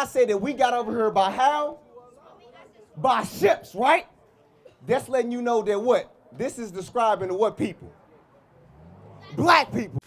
said that we got over here by how? By ships, right? That's letting you know that what? This is describing what people? Black people.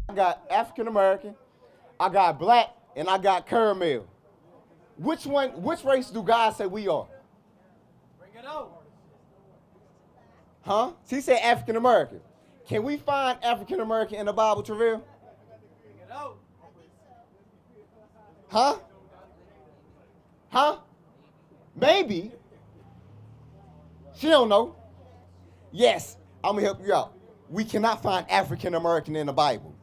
I got African American, I got black, and I got caramel. Which race do God say we are? Bring it out. Huh? He said African American. Can we find African American in the Bible, Travell? Bring it out. Huh? Huh? Maybe. She don't know. Yes, I'm gonna help you out. We cannot find African American in the Bible.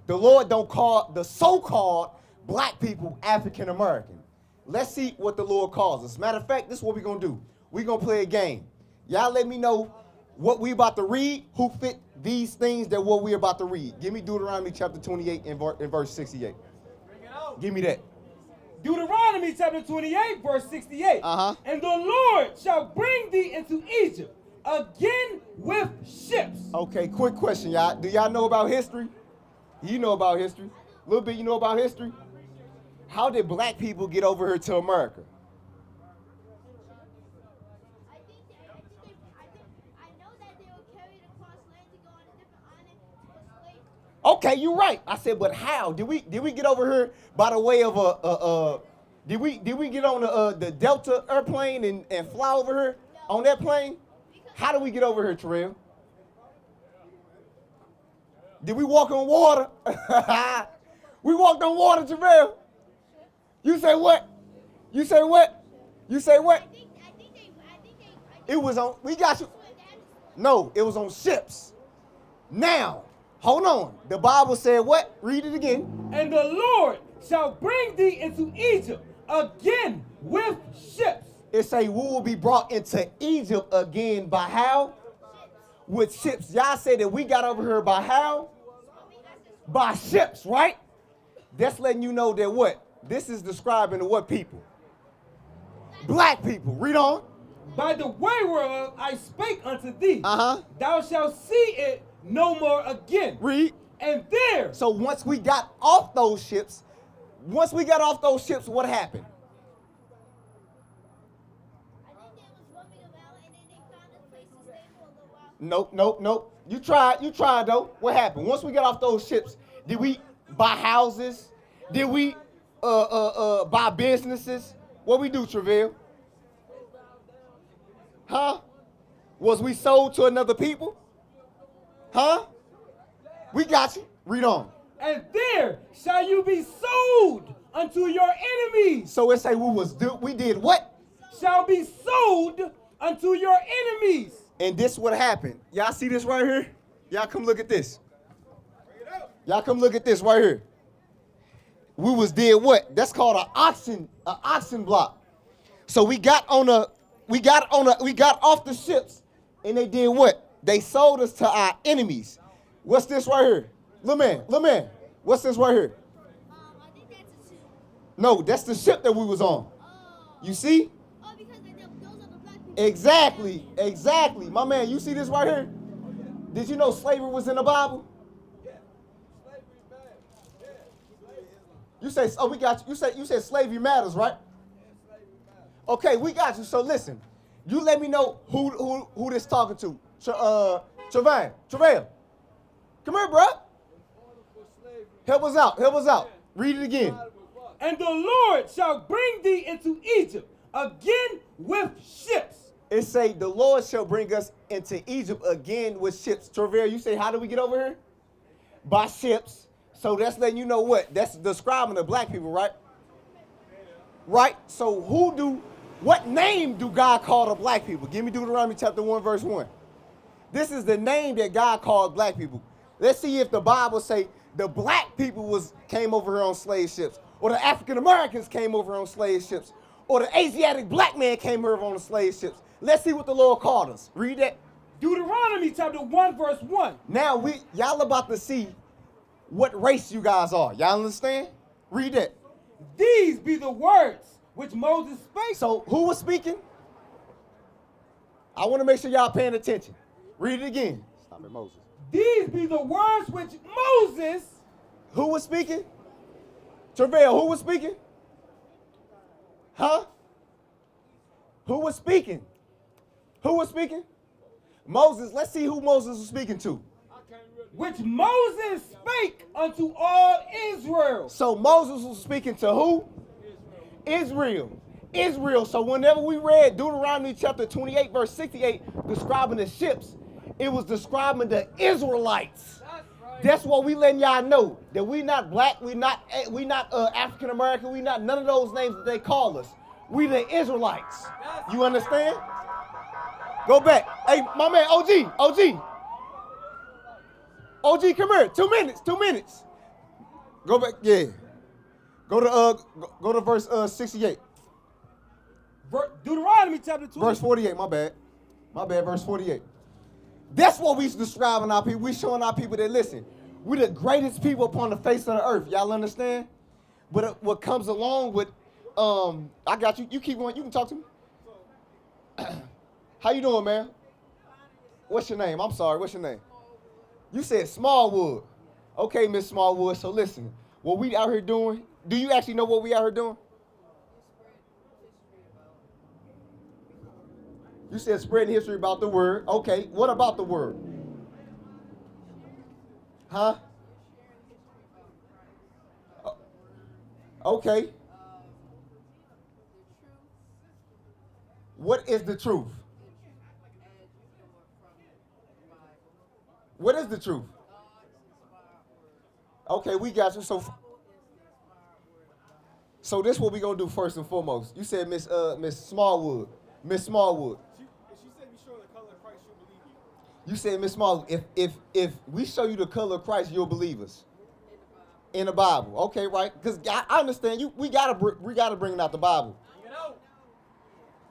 The Lord don't call the so-called black people African American. Let's see what the Lord calls us. Matter of fact, this is what we're gonna do. We're gonna play a game. Y'all let me know what we about to read, who fit these things that what we about to read. Give me Deuteronomy chapter 28 and verse 68. Bring it out. Give me that. Deuteronomy chapter 28, verse 68. And the Lord shall bring thee into Egypt again with ships. Okay, quick question, y'all. Do y'all know about history? You know about history. A little bit you know about history. How did black people get over here to America? I know that they were carried across land to go on a different island to slave. Okay, you're right. I said, but how? Did we get over here by the way of did we get on the Delta airplane and fly over here on that plane? How did we get over here, Terrell? Did we walk on water? We walked on water, Terrell. You say what? You say what? You say what? I think they It was on. We got you. No, it was on ships. Now, hold on. The Bible said what? Read it again. And the Lord shall bring thee into Egypt again with ships. It say we will be brought into Egypt again by how? With ships. Y'all say that we got over here by how? By ships, right? That's letting you know that what? This is describing what people? Black people. Read on. By the way whereof I spake unto thee, Uh-huh. thou shalt see it no more again. Read. And there. So once we got off those ships, what happened? I think they was roaming around and then they found a place to stay for a little while. Nope. You tried though. What happened? Once we got off those ships, did we buy houses? Did we buy businesses? What we do, Travell? Huh? Was we sold to another people? Huh? We got you. Read on. And there shall you be sold unto your enemies. So it say we did what? Shall be sold unto your enemies. And this what happened. Y'all see this right here? Y'all come look at this. Y'all come look at this right here. We was did what? That's called an auction block. So we got off the ships, and they did what? They sold us to our enemies. What's this right here? Little man, what's this right here? I think that's a ship. No, that's the ship that we was on. Oh. You see? Oh, because those are the black people. Exactly. My man, you see this right here? Did you know slavery was in the Bible? You say, we got you. You said slavery matters, right? Okay, we got you. So listen, you let me know who this talking to. Travail. Come here, bro. Help us out. Read it again. And the Lord shall bring thee into Egypt again with ships. It say the Lord shall bring us into Egypt again with ships. Travail, you say, how do we get over here? By ships. So that's letting you know what? That's describing the black people, right? Right? So what name do God call the black people? Give me Deuteronomy chapter 1, verse 1. This is the name that God called black people. Let's see if the Bible say the black people came over here on slave ships, or the African Americans came over on slave ships, or the Asiatic black man came over on the slave ships. Let's see what the Lord called us. Read that. Deuteronomy chapter 1, verse 1. Now y'all about to see what race you guys are. Y'all understand? Read that. These be the words which Moses spake. So who was speaking? I want to make sure y'all paying attention. Read it again. Stop it, Moses. These be the words which Moses. Who was speaking? Travail, who was speaking? Huh? Who was speaking? Who was speaking? Moses. Let's see who Moses was speaking to. Which Moses spake unto all Israel. So Moses was speaking to who? Israel. Israel. So whenever we read Deuteronomy chapter 28, verse 68, describing the ships, it was describing the Israelites. That's what we letting y'all know, that we not black, we not African American, we not none of those names that they call us. We the Israelites. You understand? Go back. Hey, my man, OG, come here. 2 minutes, 2 minutes. Go back, yeah. Go to verse 68. Deuteronomy chapter 2. Verse 48, my bad, verse 48. That's what we describing our people. We showing our people that, listen, we the greatest people upon the face of the earth. Y'all understand? But what comes along with, I got you. You keep going. You can talk to me. How you doing, man? What's your name? I'm sorry. What's your name? You said Smallwood. Okay, Miss Smallwood. So listen, what we out here doing, do you actually know what we out here doing? You said spreading history about the word. Okay, what about the word? Huh? Okay. What is the truth? What is the truth? Okay, we got you. So this is what we gonna do first and foremost. You said Miss Smallwood. Miss Smallwood. She said we show the color of Christ, she'll believe you. You said, Miss Smallwood, if we show you the color of Christ, you'll believe us. In the Bible. Okay, right? Because I understand you. We gotta bring out the Bible. Bring it out.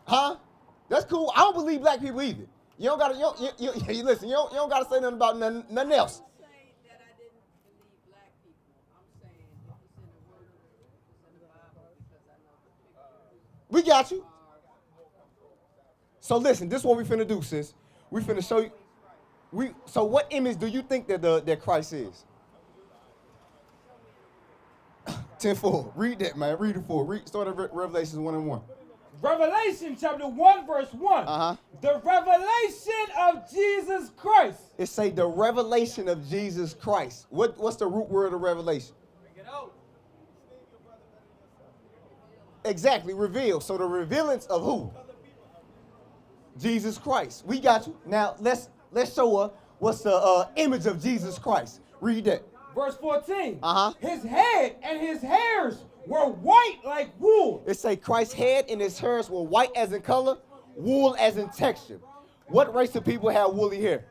Huh? That's cool. I don't believe black people either. You don't gotta. You listen. You don't gotta say nothing about nothing else. I'm saying that I didn't believe black people. I'm saying it's in the word, it's in the Bible, because I know the pictures. We got you. So listen, this is what we finna do, sis. We finna show you. So what image do you think that Christ is? 10:4. Read that, man. Read it for. Start at Revelation 1:1. Revelation chapter 1, verse 1. Uh-huh. The revelation of Jesus Christ. It say the revelation of Jesus Christ. What's the root word of revelation? Bring it out. Exactly, reveal. So the revealance of who? Jesus Christ. We got you. Now let's show her what's the image of Jesus Christ. Read that. Verse 14. Uh-huh. His head and his hairs were white like wool. It say Christ's head and his hairs were white as in color, wool as in texture. What race of people have woolly hair?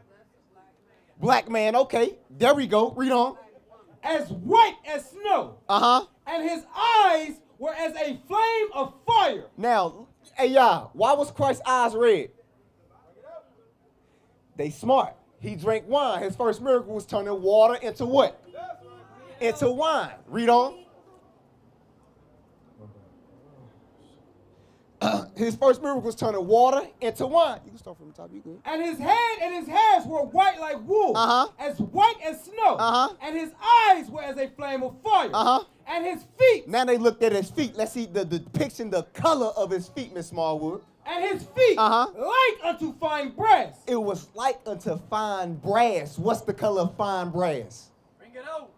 Black man. Okay, there we go. Read on. As white as snow. Uh-huh. And his eyes were as a flame of fire. Now, hey y'all, why was Christ's eyes red? They smart. He drank wine. His first miracle was turning water into what? Into wine. Read on. His first miracle was turning water into wine. You can start from the top. You good. And his head and his hairs were white like wool. Uh-huh. As white as snow. Uh-huh. And his eyes were as a flame of fire. Uh-huh. And his feet. Now they looked at his feet. Let's see the depiction, the color of his feet, Miss Smallwood. And his feet like unto fine brass. It was like unto fine brass. What's the color of fine brass? Bring it out.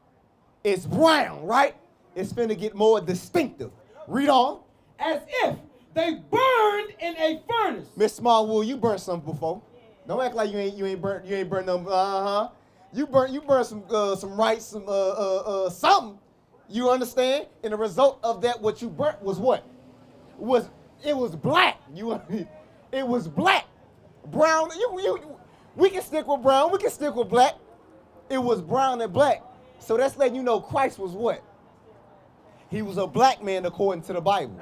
It's brown, right? It's finna get more distinctive. Read on. As if they burned in a furnace. Miss Smallwood, you burnt something before. Don't act like you ain't burnt them. You burnt some rice, something. You understand? And the result of that, what you burnt was what? It was black. It was black. Brown. We can stick with brown. We can stick with black. It was brown and black. So that's letting you know Christ was what? He was a black man according to the Bible.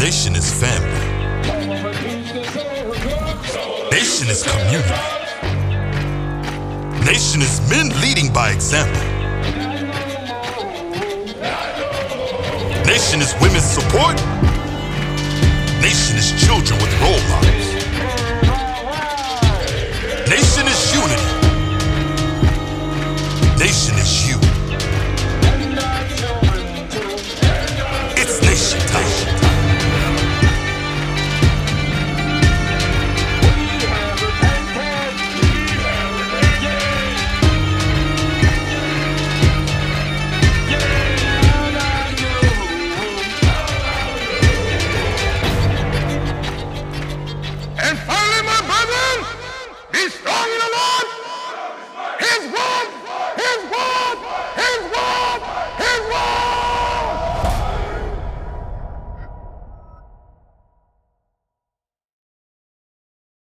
Nation is family. Nation is community. Nation is men leading by example. Nation is women's support. Nation is children with role models. Nation is unity. Nation